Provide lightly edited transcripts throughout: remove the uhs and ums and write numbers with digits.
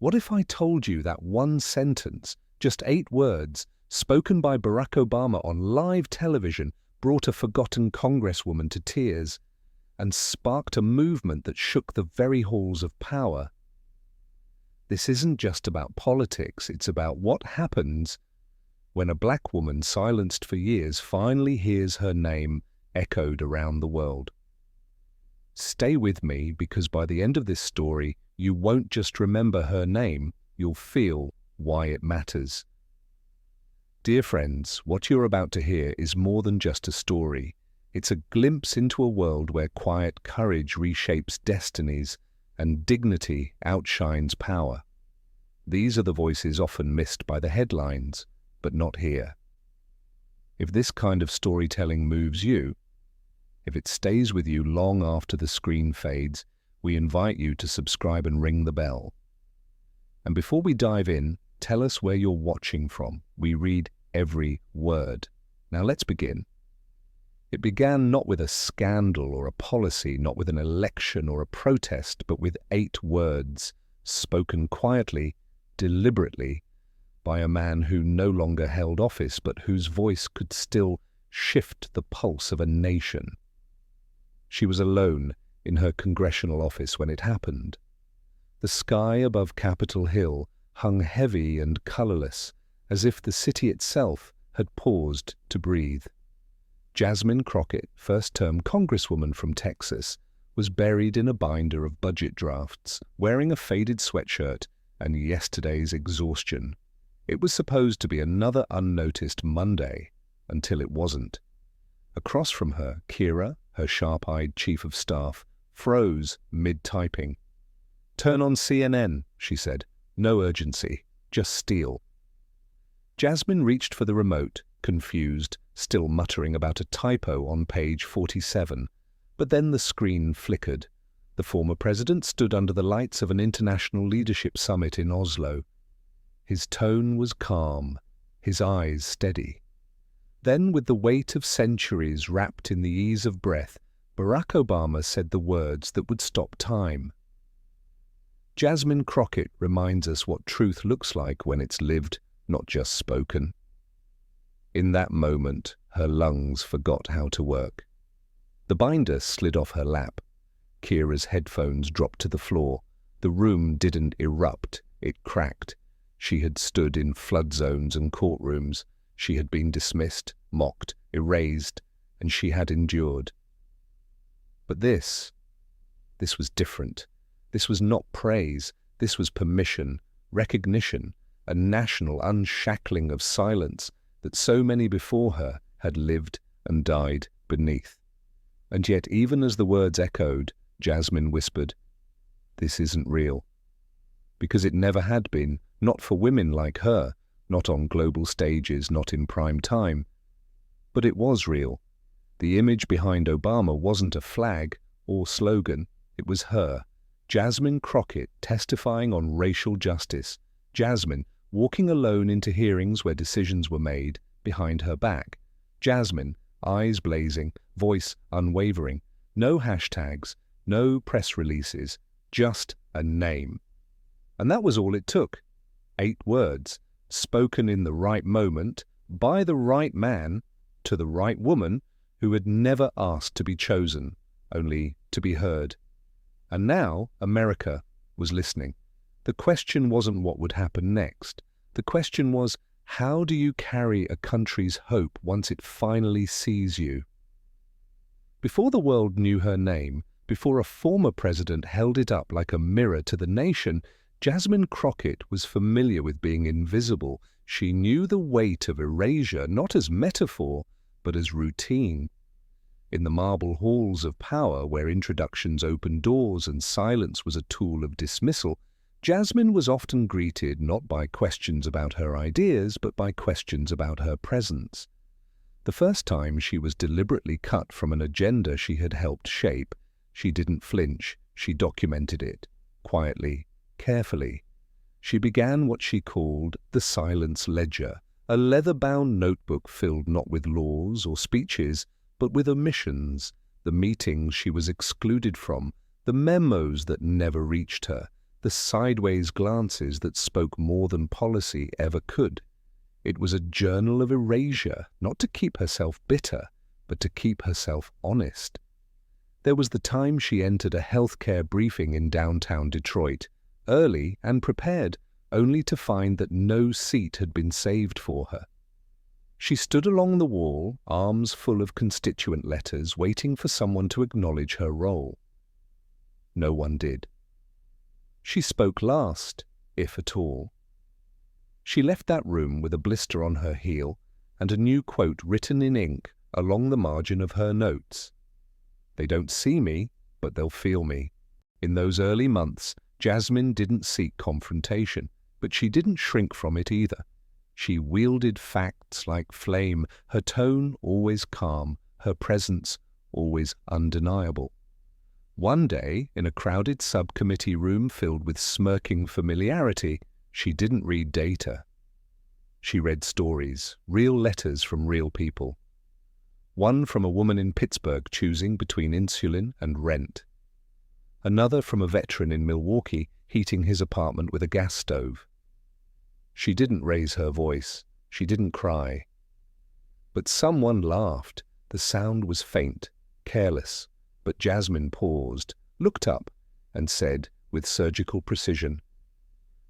What if I told you that one sentence, just 8 words, spoken by Barack Obama on live television, brought a forgotten congresswoman to tears and sparked a movement that shook the very halls of power? This isn't just about politics, it's about what happens when a black woman silenced for years finally hears her name echoed around the world. Stay with me, because by the end of this story, you won't just remember her name, you'll feel why it matters. Dear friends, what you're about to hear is more than just a story. It's a glimpse into a world where quiet courage reshapes destinies and dignity outshines power. These are the voices often missed by the headlines, but not here. If this kind of storytelling moves you, if it stays with you long after the screen fades, we invite you to subscribe and ring the bell. And before we dive in, tell us where you're watching from. We read every word. Now let's begin. It began not with a scandal or a policy, not with an election or a protest, but with 8 words, spoken quietly, deliberately, by a man who no longer held office, but whose voice could still shift the pulse of a nation. She was alone in her congressional office when it happened. The sky above Capitol Hill hung heavy and colorless, as if the city itself had paused to breathe. Jasmine Crockett, first-term congresswoman from Texas, was buried in a binder of budget drafts, wearing a faded sweatshirt and yesterday's exhaustion. It was supposed to be another unnoticed Monday, until it wasn't. Across from her, Kira, her sharp-eyed chief of staff, froze mid-typing. "Turn on CNN," she said. "No urgency, just steel." Jasmine reached for the remote, confused, still muttering about a typo on page 47. But then the screen flickered. The former president stood under the lights of an international leadership summit in Oslo. His tone was calm, his eyes steady. Then, with the weight of centuries wrapped in the ease of breath, Barack Obama said the words that would stop time. Jasmine Crockett reminds us what truth looks like when it's lived, not just spoken. In that moment, her lungs forgot how to work. The binder slid off her lap. Kira's headphones dropped to the floor. The room didn't erupt, it cracked. She had stood in flood zones and courtrooms. She had been dismissed, mocked, erased, and she had endured. But this was different. This was not praise. This was permission, recognition, a national unshackling of silence that so many before her had lived and died beneath. And yet, even as the words echoed, Jasmine whispered, "This isn't real." Because it never had been, not for women like her, not on global stages, not in prime time. But it was real. The image behind Obama wasn't a flag or slogan. It was her, Jasmine Crockett, testifying on racial justice. Jasmine, walking alone into hearings where decisions were made behind her back. Jasmine, eyes blazing, voice unwavering. No hashtags, no press releases, just a name. And that was all it took. 8 words, spoken in the right moment, by the right man, to the right woman, who had never asked to be chosen, only to be heard. And now America was listening. The question wasn't what would happen next. The question was, how do you carry a country's hope once it finally sees you? Before the world knew her name, before a former president held it up like a mirror to the nation, Jasmine Crockett was familiar with being invisible. She knew the weight of erasure, not as metaphor, but as routine. In the marble halls of power, where introductions opened doors and silence was a tool of dismissal, Jasmine was often greeted not by questions about her ideas, but by questions about her presence. The first time she was deliberately cut from an agenda she had helped shape, she didn't flinch, she documented it, quietly, carefully. She began what she called the silence ledger, a leather-bound notebook filled not with laws or speeches, but with omissions, the meetings she was excluded from, the memos that never reached her, the sideways glances that spoke more than policy ever could. It was a journal of erasure, not to keep herself bitter, but to keep herself honest. There was the time she entered a healthcare briefing in downtown Detroit, early and prepared, only to find that no seat had been saved for her. She stood along the wall, arms full of constituent letters, waiting for someone to acknowledge her role. No one did. She spoke last, if at all. She left that room with a blister on her heel and a new quote written in ink along the margin of her notes. "They don't see me, but they'll feel me." In those early months, Jasmine didn't seek confrontation, but she didn't shrink from it either. She wielded facts like flame, her tone always calm, her presence always undeniable. One day, in a crowded subcommittee room filled with smirking familiarity, she didn't read data. She read stories, real letters from real people. One from a woman in Pittsburgh choosing between insulin and rent. Another from a veteran in Milwaukee heating his apartment with a gas stove. She didn't raise her voice. She didn't cry. But someone laughed. The sound was faint, careless, but Jasmine paused, looked up, and said, with surgical precision,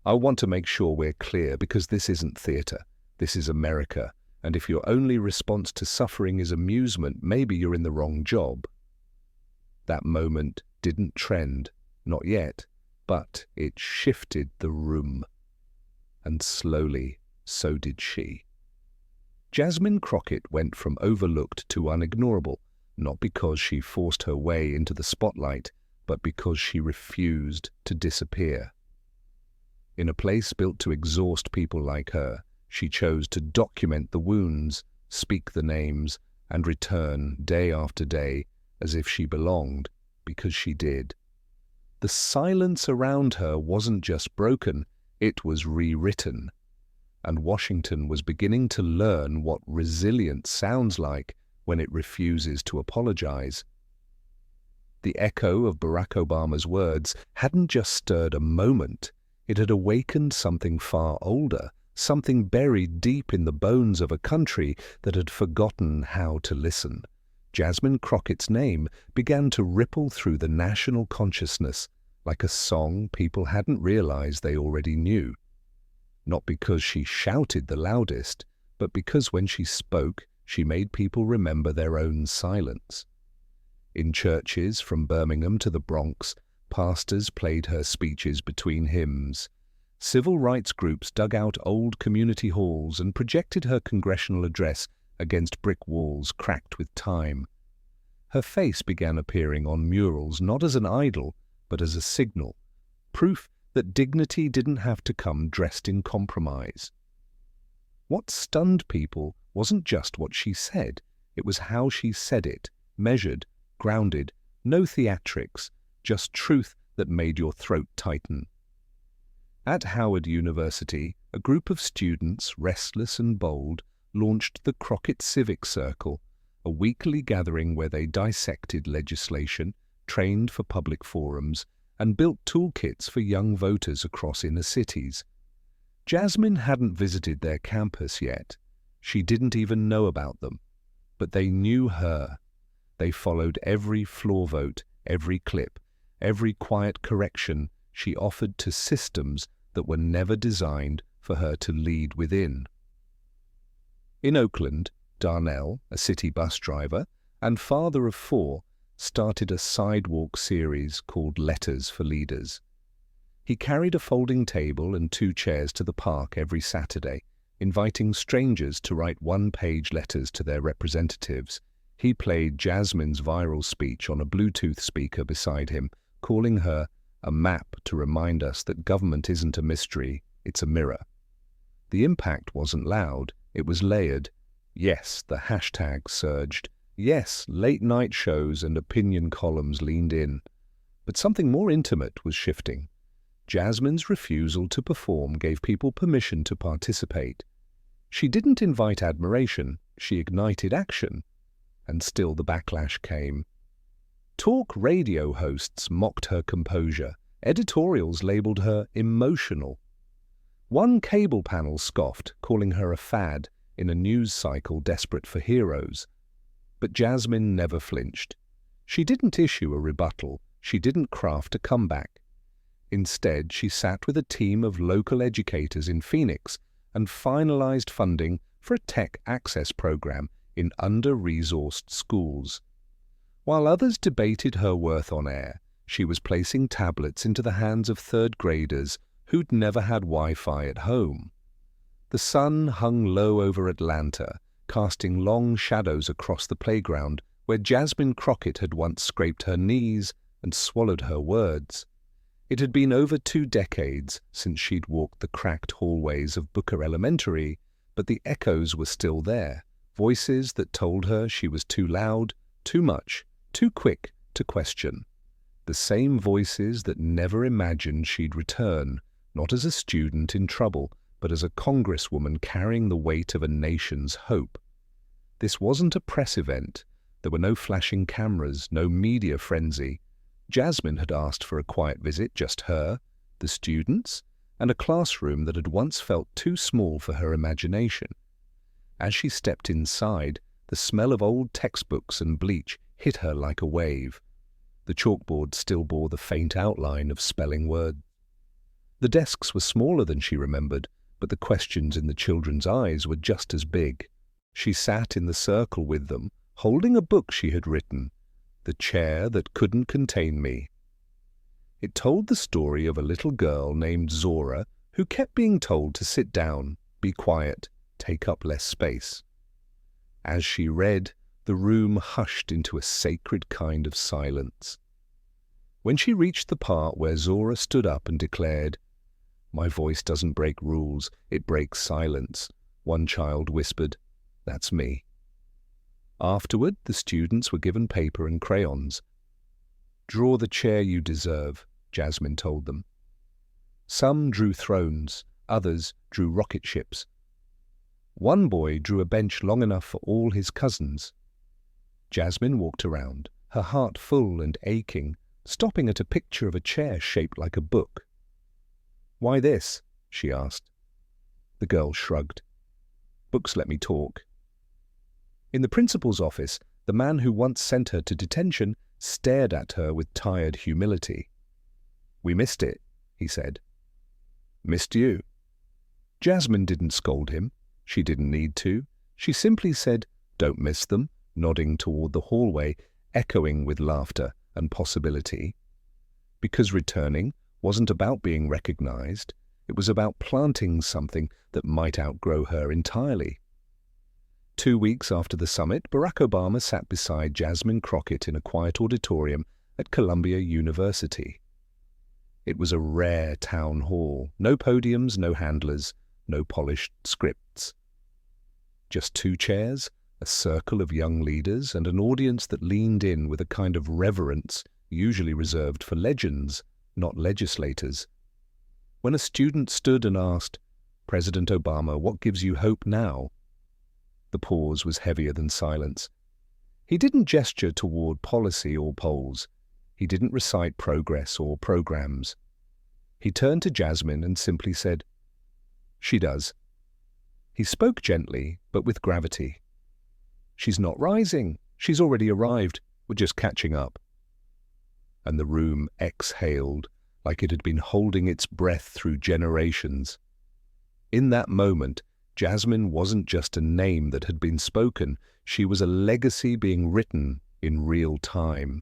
"I want to make sure we're clear, because this isn't theatre. This is America, and if your only response to suffering is amusement, maybe you're in the wrong job." That moment didn't trend, not yet, but it shifted the room. And slowly, so did she. Jasmine Crockett went from overlooked to unignorable, not because she forced her way into the spotlight, but because she refused to disappear. In a place built to exhaust people like her, she chose to document the wounds, speak the names, and return day after day as if she belonged, because she did. The silence around her wasn't just broken, it was rewritten. And Washington was beginning to learn what resilience sounds like when it refuses to apologize. The echo of Barack Obama's words hadn't just stirred a moment, it had awakened something far older, something buried deep in the bones of a country that had forgotten how to listen. Jasmine Crockett's name began to ripple through the national consciousness like a song people hadn't realized they already knew. Not because she shouted the loudest, but because when she spoke, she made people remember their own silence. In churches from Birmingham to the Bronx, pastors played her speeches between hymns. Civil rights groups dug out old community halls and projected her congressional address against brick walls cracked with time. Her face began appearing on murals not as an idol, but as a signal, proof that dignity didn't have to come dressed in compromise. What stunned people wasn't just what she said, it was how she said it, measured, grounded, no theatrics, just truth that made your throat tighten. At Howard University, a group of students, restless and bold, launched the Crockett Civic Circle, a weekly gathering where they dissected legislation, trained for public forums, and built toolkits for young voters across inner cities. Jasmine hadn't visited their campus yet. She didn't even know about them. But they knew her. They followed every floor vote, every clip, every quiet correction she offered to systems that were never designed for her to lead within. In Oakland, Darnell, a city bus driver and father of 4, started a sidewalk series called Letters for Leaders. He carried a folding table and 2 chairs to the park every Saturday, inviting strangers to write one-page letters to their representatives. He played Jasmine's viral speech on a Bluetooth speaker beside him, calling her a map to remind us that government isn't a mystery, it's a mirror. The impact wasn't loud, it was layered. Yes, the hashtag surged. Yes, late-night shows and opinion columns leaned in. But something more intimate was shifting. Jasmine's refusal to perform gave people permission to participate. She didn't invite admiration, she ignited action. And still the backlash came. Talk radio hosts mocked her composure. Editorials labeled her emotional. One cable panel scoffed, calling her a fad in a news cycle desperate for heroes. But Jasmine never flinched. She didn't issue a rebuttal. She didn't craft a comeback. Instead, she sat with a team of local educators in Phoenix and finalized funding for a tech access program in under-resourced schools. While others debated her worth on air, she was placing tablets into the hands of third graders who'd never had Wi-Fi at home. The sun hung low over Atlanta, casting long shadows across the playground where Jasmine Crockett had once scraped her knees and swallowed her words. It had been over 2 decades since she'd walked the cracked hallways of Booker Elementary, but the echoes were still there, voices that told her she was too loud, too much, too quick to question. The same voices that never imagined she'd return, not as a student in trouble, but as a congresswoman carrying the weight of a nation's hope. This wasn't a press event. There were no flashing cameras, no media frenzy. Jasmine had asked for a quiet visit, just her, the students, and a classroom that had once felt too small for her imagination. As she stepped inside, the smell of old textbooks and bleach hit her like a wave. The chalkboard still bore the faint outline of spelling words. The desks were smaller than she remembered, but the questions in the children's eyes were just as big. She sat in the circle with them, holding a book she had written, The Chair That Couldn't Contain Me. It told the story of a little girl named Zora who kept being told to sit down, be quiet, take up less space. As she read, the room hushed into a sacred kind of silence. When she reached the part where Zora stood up and declared, "My voice doesn't break rules, it breaks silence," one child whispered, "That's me." Afterward, the students were given paper and crayons. "Draw the chair you deserve," Jasmine told them. Some drew thrones, others drew rocket ships. One boy drew a bench long enough for all his cousins. Jasmine walked around, her heart full and aching, stopping at a picture of a chair shaped like a book. "Why this?" she asked. The girl shrugged. "Books let me talk." In the principal's office, the man who once sent her to detention stared at her with tired humility. "We missed it," he said. "Missed you?" Jasmine didn't scold him. She didn't need to. She simply said, "Don't miss them," nodding toward the hallway, echoing with laughter and possibility. Because returning wasn't about being recognized. It was about planting something that might outgrow her entirely. 2 weeks after the summit, Barack Obama sat beside Jasmine Crockett in a quiet auditorium at Columbia University. It was a rare town hall. No podiums, no handlers, no polished scripts. Just 2 chairs, a circle of young leaders, and an audience that leaned in with a kind of reverence usually reserved for legends, not legislators. When a student stood and asked, "President Obama, what gives you hope now?" The pause was heavier than silence. He didn't gesture toward policy or polls. He didn't recite progress or programs. He turned to Jasmine and simply said, "She does." He spoke gently, but with gravity. "She's not rising. She's already arrived. We're just catching up." And the room exhaled, like it had been holding its breath through generations. In that moment, Jasmine wasn't just a name that had been spoken. She was a legacy being written in real time.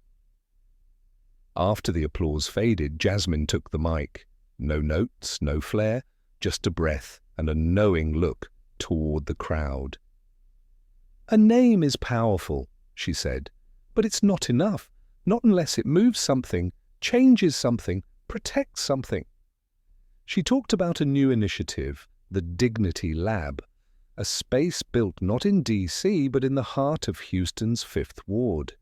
After the applause faded, Jasmine took the mic. No notes, no flair, just a breath and a knowing look toward the crowd. "A name is powerful," she said, "but it's not enough. Not unless it moves something, changes something, protects something." She talked about a new initiative, the Dignity Lab, a space built not in D.C. but in the heart of Houston's 5th Ward.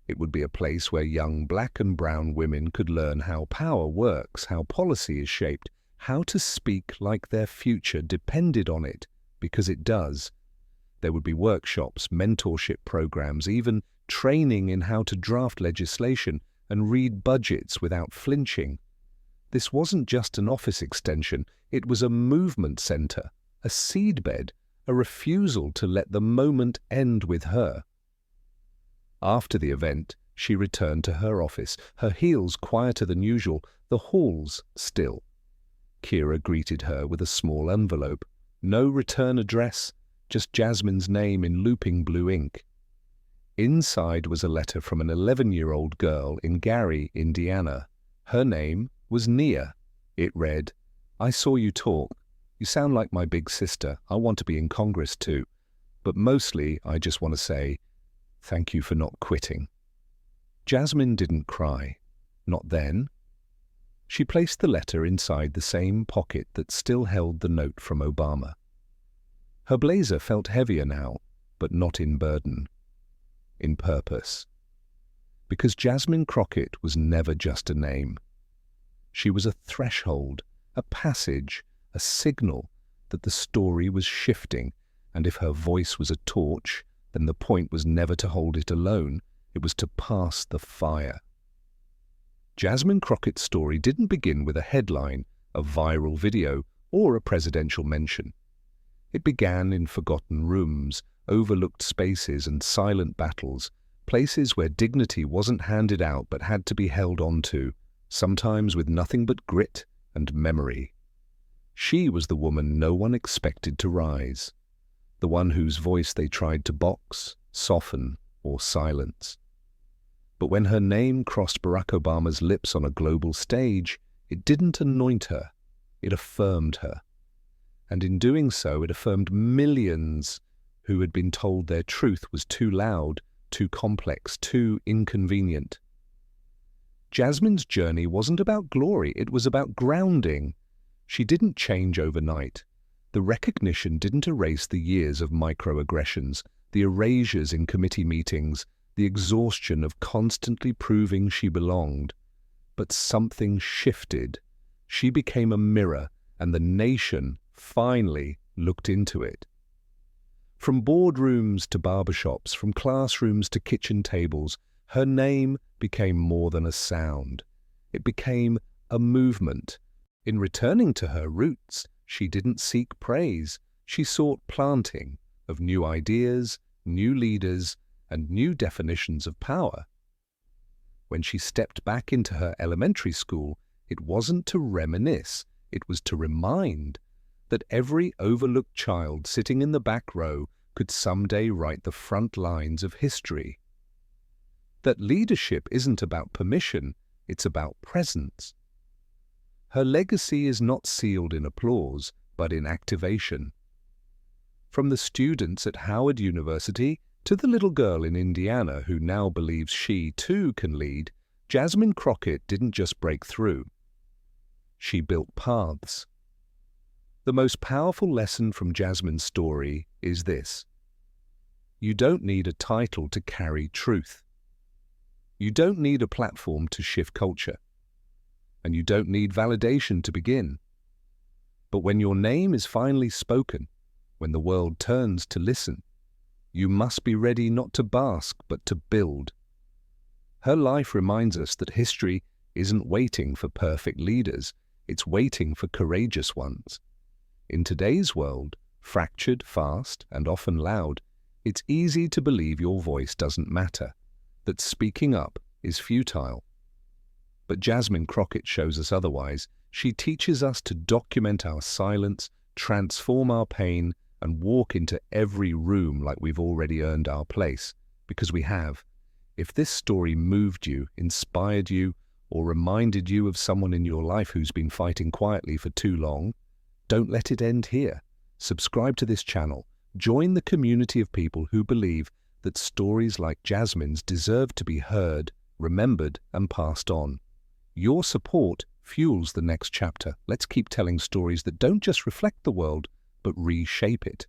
It would be a place where young black and brown women could learn how power works, how policy is shaped, how to speak like their future depended on it, because it does. There would be workshops, mentorship programs, even training in how to draft legislation and read budgets without flinching. This wasn't just an office extension, it was a movement center, a seedbed, a refusal to let the moment end with her. After the event, she returned to her office, her heels quieter than usual, the halls still. Kira greeted her with a small envelope. No return address, just Jasmine's name in looping blue ink. Inside was a letter from an 11-year-old girl in Gary, Indiana. Her name was Nia. It read, "I saw you talk. You sound like my big sister. I want to be in Congress too. But mostly, I just want to say, thank you for not quitting." Jasmine didn't cry. Not then. She placed the letter inside the same pocket that still held the note from Obama. Her blazer felt heavier now, but not in burden. In purpose. Because Jasmine Crockett was never just a name. She was a threshold, a passage, a signal that the story was shifting, and if her voice was a torch, then the point was never to hold it alone, it was to pass the fire. Jasmine Crockett's story didn't begin with a headline, a viral video, or a presidential mention. It began in forgotten rooms, overlooked spaces and silent battles, places where dignity wasn't handed out but had to be held on to, sometimes with nothing but grit and memory. She was the woman no one expected to rise, the one whose voice they tried to box, soften, or silence. But when her name crossed Barack Obama's lips on a global stage, it didn't anoint her, it affirmed her. And in doing so, it affirmed millions who had been told their truth was too loud, too complex, too inconvenient. Jasmine's journey wasn't about glory, it was about grounding. She didn't change overnight. The recognition didn't erase the years of microaggressions, the erasures in committee meetings, the exhaustion of constantly proving she belonged. But something shifted. She became a mirror, and the nation finally looked into it. From boardrooms to barbershops, from classrooms to kitchen tables, her name became more than a sound. It became a movement. In returning to her roots, she didn't seek praise. She sought planting of new ideas, new leaders, and new definitions of power. When she stepped back into her elementary school, it wasn't to reminisce, it was to remind that every overlooked child sitting in the back row could someday write the front lines of history. That leadership isn't about permission, it's about presence. Her legacy is not sealed in applause, but in activation. From the students at Howard University to the little girl in Indiana who now believes she, too, can lead, Jasmine Crockett didn't just break through. She built paths. The most powerful lesson from Jasmine's story is this: you don't need a title to carry truth. You don't need a platform to shift culture. And you don't need validation to begin. But when your name is finally spoken, when the world turns to listen, you must be ready not to bask, but to build. Her life reminds us that history isn't waiting for perfect leaders, it's waiting for courageous ones. In today's world, fractured, fast, and often loud, it's easy to believe your voice doesn't matter, that speaking up is futile. But Jasmine Crockett shows us otherwise. She teaches us to document our silence, transform our pain, and walk into every room like we've already earned our place, because we have. If this story moved you, inspired you, or reminded you of someone in your life who's been fighting quietly for too long, don't let it end here. Subscribe to this channel. Join the community of people who believe that stories like Jasmine's deserve to be heard, remembered, and passed on. Your support fuels the next chapter. Let's keep telling stories that don't just reflect the world, but reshape it.